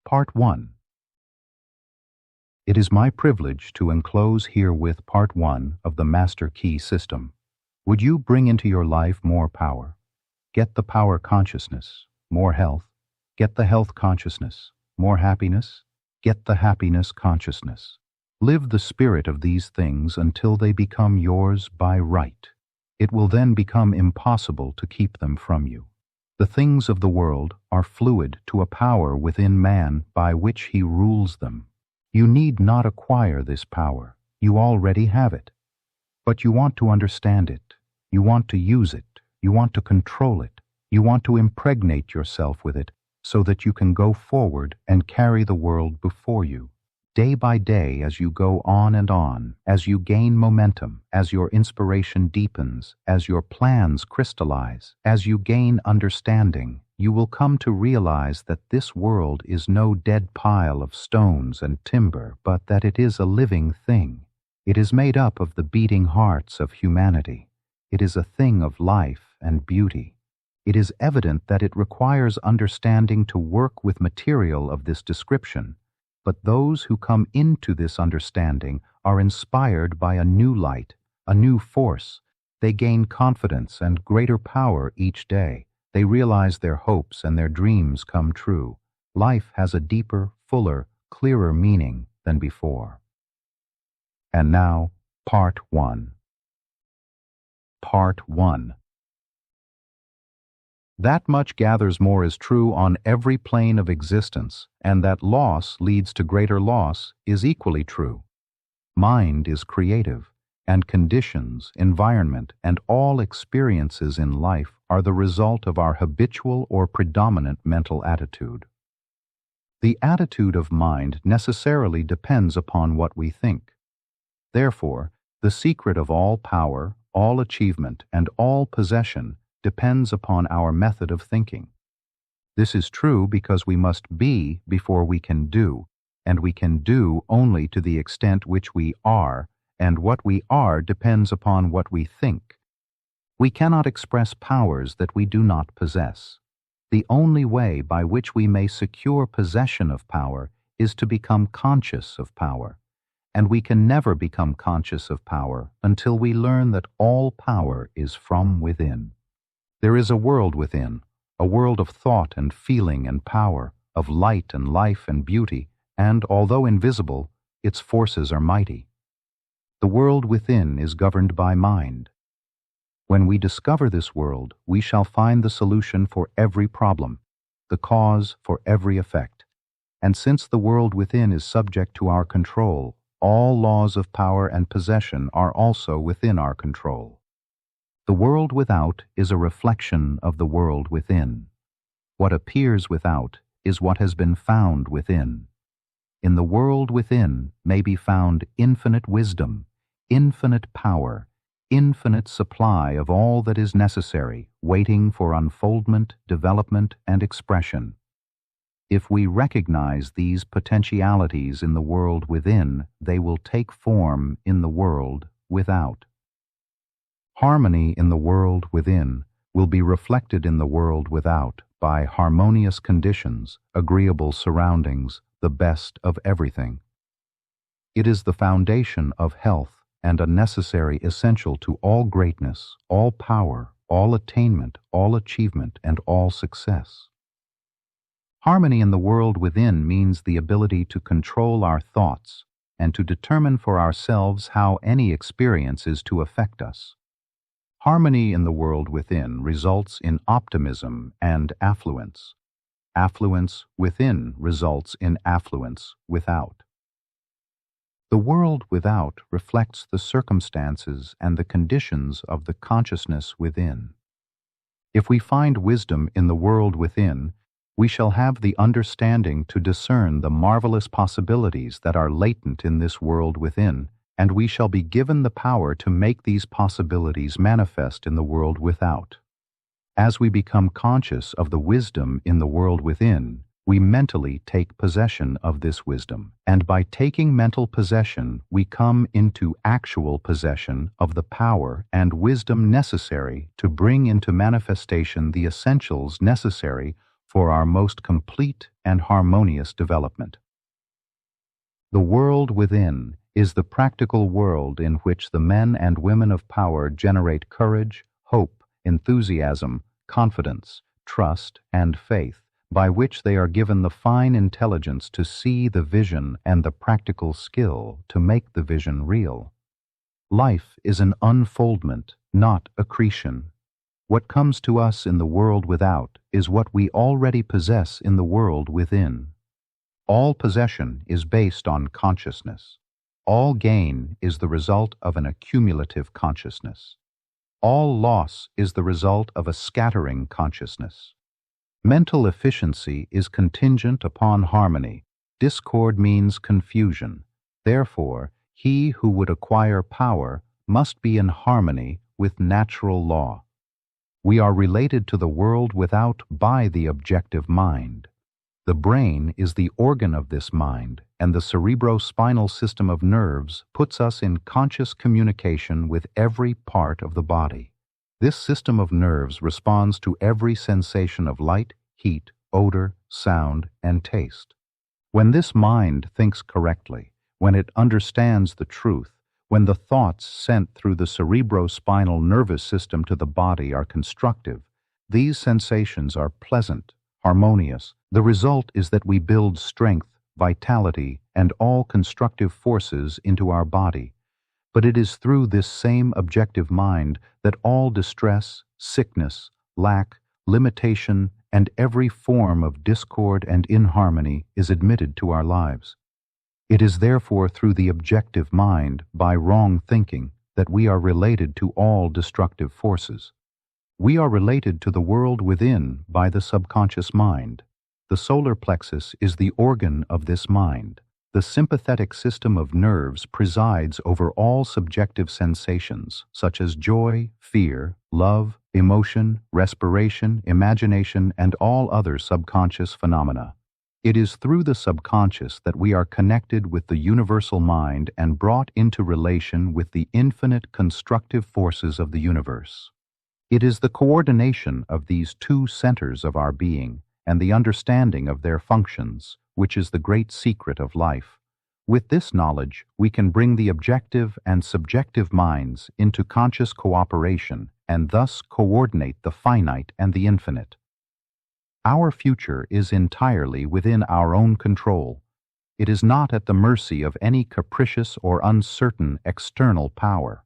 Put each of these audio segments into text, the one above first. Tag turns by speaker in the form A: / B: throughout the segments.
A: Part 1. It is my privilege to enclose herewith Part 1 of the Master Key System. Would you bring into your life more power? Get the power consciousness, more health. Get the health consciousness, more happiness. Get the happiness consciousness. Live the spirit of these things until they become yours by right. It will then become impossible to keep them from you. The things of the world are fluid to a power within man by which he rules them. You need not acquire this power. You already have it. But you want to understand it. You want to use it. You want to control it. You want to impregnate yourself with it so that you can go forward and carry the world before you. Day by day, as you go on and on, as you gain momentum, as your inspiration deepens, as your plans crystallize, as you gain understanding, you will come to realize that this world is no dead pile of stones and timber, but that it is a living thing. It is made up of the beating hearts of humanity. It is a thing of life and beauty. It is evident that it requires understanding to work with material of this description. But those who come into this understanding are inspired by a new light, a new force. They gain confidence and greater power each day. They realize their hopes and their dreams come true. Life has a deeper, fuller, clearer meaning than before. And now, Part 1. Part 1. That much gathers more is true on every plane of existence, and that loss leads to greater loss is equally true. Mind is creative, and conditions, environment, and all experiences in life are the result of our habitual or predominant mental attitude. The attitude of mind necessarily depends upon what we think. Therefore, the secret of all power, all achievement, and all possession depends upon our method of thinking. This is true because we must be before we can do, and we can do only to the extent which we are, and what we are depends upon what we think. We cannot express powers that we do not possess. The only way by which we may secure possession of power is to become conscious of power, and we can never become conscious of power until we learn that all power is from within. There is a world within, a world of thought and feeling and power, of light and life and beauty, and, although invisible, its forces are mighty. The world within is governed by mind. When we discover this world, we shall find the solution for every problem, the cause for every effect. And since the world within is subject to our control, all laws of power and possession are also within our control. The world without is a reflection of the world within. What appears without is what has been found within. In the world within may be found infinite wisdom, infinite power, infinite supply of all that is necessary, waiting for unfoldment, development, and expression. If we recognize these potentialities in the world within, they will take form in the world without. Harmony in the world within will be reflected in the world without by harmonious conditions, agreeable surroundings, the best of everything. It is the foundation of health and a necessary essential to all greatness, all power, all attainment, all achievement, and all success. Harmony in the world within means the ability to control our thoughts and to determine for ourselves how any experience is to affect us. Harmony in the world within results in optimism and affluence. Affluence within results in affluence without. The world without reflects the circumstances and the conditions of the consciousness within. If we find wisdom in the world within, we shall have the understanding to discern the marvelous possibilities that are latent in this world within, and we shall be given the power to make these possibilities manifest in the world without. As we become conscious of the wisdom in the world within, we mentally take possession of this wisdom, and by taking mental possession, we come into actual possession of the power and wisdom necessary to bring into manifestation the essentials necessary for our most complete and harmonious development. The world within is the practical world in which the men and women of power generate courage, hope, enthusiasm, confidence, trust, and faith, by which they are given the fine intelligence to see the vision and the practical skill to make the vision real. Life is an unfoldment, not accretion. What comes to us in the world without is what we already possess in the world within. All possession is based on consciousness. All gain is the result of an accumulative consciousness. All loss is the result of a scattering consciousness. Mental efficiency is contingent upon harmony. Discord means confusion. Therefore, he who would acquire power must be in harmony with natural law. We are related to the world without by the objective mind. The brain is the organ of this mind, and the cerebrospinal system of nerves puts us in conscious communication with every part of the body. This system of nerves responds to every sensation of light, heat, odor, sound, and taste. When this mind thinks correctly, when it understands the truth, when the thoughts sent through the cerebrospinal nervous system to the body are constructive, these sensations are pleasant, harmonious. The result is that we build strength, vitality, and all constructive forces into our body. But it is through this same objective mind that all distress, sickness, lack, limitation, and every form of discord and inharmony is admitted to our lives. It is therefore through the objective mind, by wrong thinking, that we are related to all destructive forces. We are related to the world within by the subconscious mind. The solar plexus is the organ of this mind. The sympathetic system of nerves presides over all subjective sensations, such as joy, fear, love, emotion, respiration, imagination, and all other subconscious phenomena. It is through the subconscious that we are connected with the universal mind and brought into relation with the infinite constructive forces of the universe. It is the coordination of these two centers of our being and the understanding of their functions which is the great secret of life. With this knowledge, we can bring the objective and subjective minds into conscious cooperation and thus coordinate the finite and the infinite. Our future is entirely within our own control. It is not at the mercy of any capricious or uncertain external power.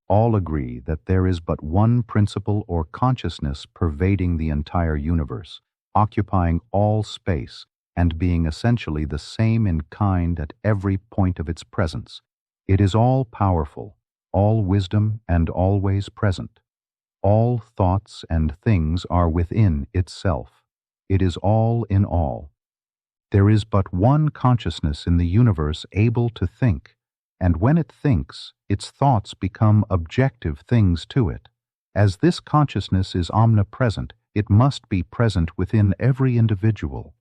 A: All agree that there is but one principle or consciousness pervading the entire universe, occupying all space, and being essentially the same in kind at every point of its presence. It is all-powerful, all wisdom, and always present. All thoughts and things are within itself. It is all in all. There is but one consciousness in the universe able to think, and when it thinks, its thoughts become objective things to it. As this consciousness is omnipresent, it must be present within every individual.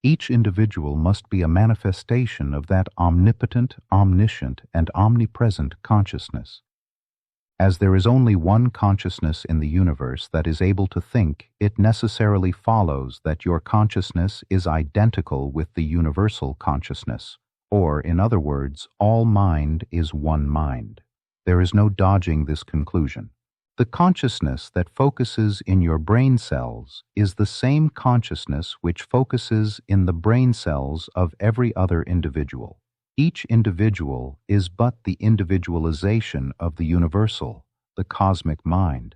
A: Each individual must be a manifestation of that omnipotent, omniscient, and omnipresent consciousness. As there is only one consciousness in the universe that is able to think, it necessarily follows that your consciousness is identical with the universal consciousness, or, in other words, all mind is one mind. There is no dodging this conclusion. The consciousness that focuses in your brain cells is the same consciousness which focuses in the brain cells of every other individual. Each individual is but the individualization of the universal, the cosmic mind.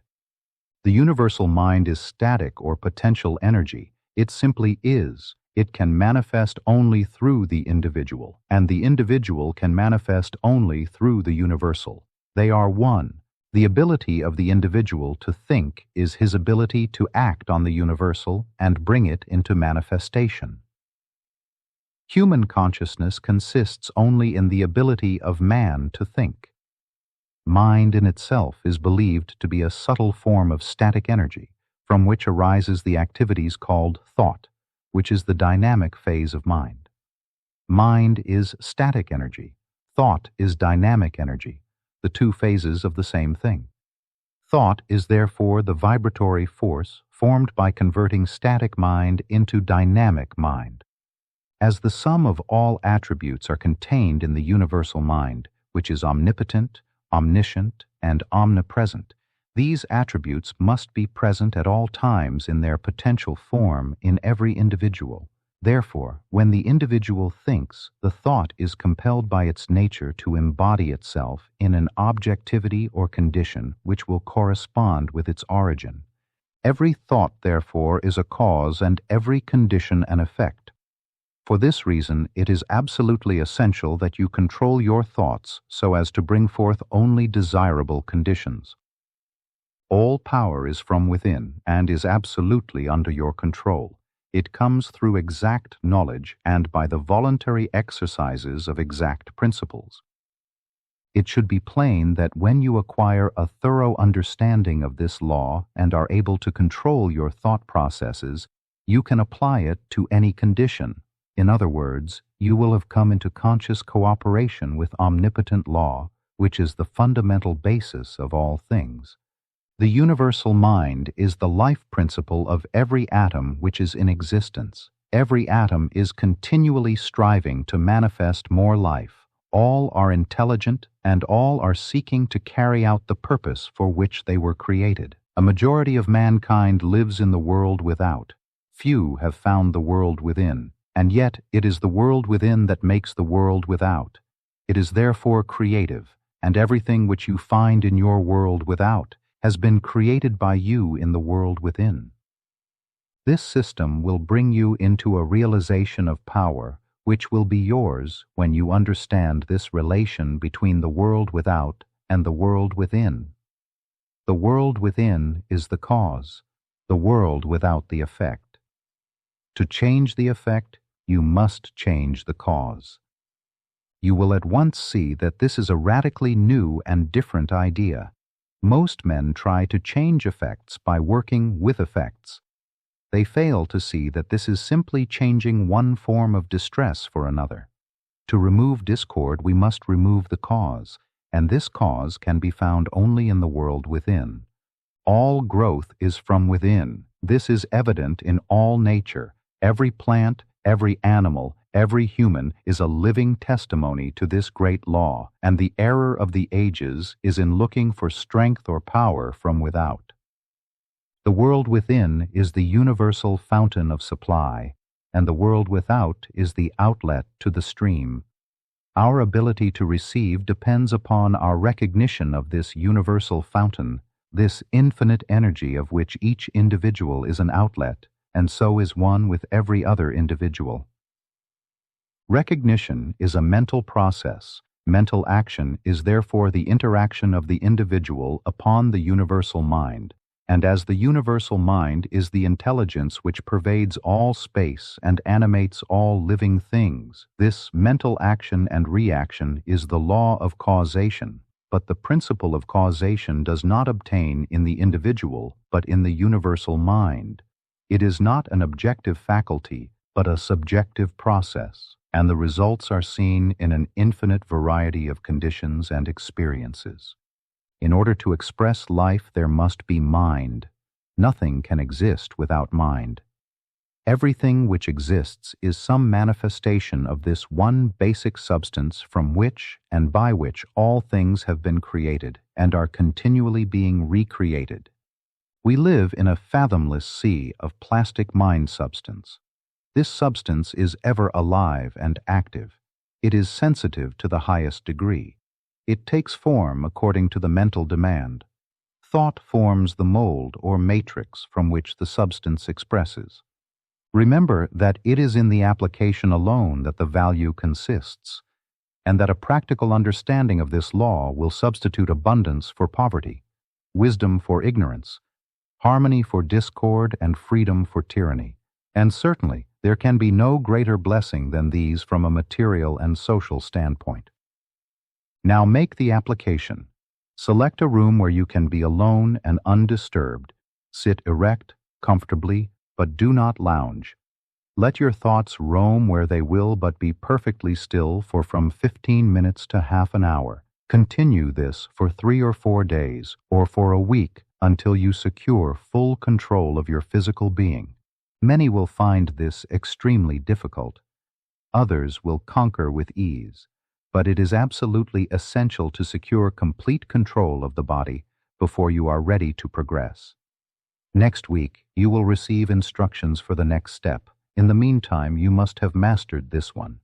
A: The universal mind is static or potential energy. It simply is. It can manifest only through the individual, and the individual can manifest only through the universal. They are one. The ability of the individual to think is his ability to act on the universal and bring it into manifestation. Human consciousness consists only in the ability of man to think. Mind in itself is believed to be a subtle form of static energy, from which arises the activities called thought, which is the dynamic phase of mind. Mind is static energy. Thought is dynamic energy, the two phases of the same thing. Thought is therefore the vibratory force formed by converting static mind into dynamic mind. As the sum of all attributes are contained in the universal mind, which is omnipotent, omniscient, and omnipresent, these attributes must be present at all times in their potential form in every individual. Therefore, when the individual thinks, the thought is compelled by its nature to embody itself in an objectivity or condition which will correspond with its origin. Every thought, therefore, is a cause and every condition an effect. For this reason, it is absolutely essential that you control your thoughts so as to bring forth only desirable conditions. All power is from within and is absolutely under your control. It comes through exact knowledge and by the voluntary exercises of exact principles. It should be plain that when you acquire a thorough understanding of this law and are able to control your thought processes, you can apply it to any condition. In other words, you will have come into conscious cooperation with omnipotent law, which is the fundamental basis of all things. The universal mind is the life principle of every atom which is in existence. Every atom is continually striving to manifest more life. All are intelligent, and all are seeking to carry out the purpose for which they were created. A majority of mankind lives in the world without. Few have found the world within, and yet it is the world within that makes the world without. It is therefore creative, and everything which you find in your world without has been created by you in the world within. This system will bring you into a realization of power which will be yours when you understand this relation between the world without and the world within. The world within is the cause, the world without the effect. To change the effect, you must change the cause. You will at once see that this is a radically new and different idea. Most men try to change effects by working with effects. They fail to see that this is simply changing one form of distress for another. To remove discord, we must remove the cause, and this cause can be found only in the world within. All growth is from within. This is evident in all nature. Every plant, every animal, every human is a living testimony to this great law, and the error of the ages is in looking for strength or power from without. The world within is the universal fountain of supply, and the world without is the outlet to the stream. Our ability to receive depends upon our recognition of this universal fountain, this infinite energy of which each individual is an outlet, and so is one with every other individual. Recognition is a mental process. Mental action is therefore the interaction of the individual upon the universal mind, and as the universal mind is the intelligence which pervades all space and animates all living things, this mental action and reaction is the law of causation. But the principle of causation does not obtain in the individual, but in the universal mind. It is not an objective faculty, but a subjective process, and the results are seen in an infinite variety of conditions and experiences. In order to express life, there must be mind. Nothing can exist without mind. Everything which exists is some manifestation of this one basic substance from which and by which all things have been created and are continually being recreated. We live in a fathomless sea of plastic mind substance. This substance is ever alive and active. It is sensitive to the highest degree. It takes form according to the mental demand. Thought forms the mold or matrix from which the substance expresses. Remember that it is in the application alone that the value consists, and that a practical understanding of this law will substitute abundance for poverty, wisdom for ignorance, harmony for discord, and freedom for tyranny. And certainly, there can be no greater blessing than these from a material and social standpoint. Now make the application. Select a room where you can be alone and undisturbed. Sit erect, comfortably, but do not lounge. Let your thoughts roam where they will, but be perfectly still for from 15 minutes to half an hour. Continue this for 3 or 4 days, or for a week, until you secure full control of your physical being. Many will find this extremely difficult. Others will conquer with ease, but it is absolutely essential to secure complete control of the body before you are ready to progress. Next week, you will receive instructions for the next step. In the meantime, you must have mastered this one.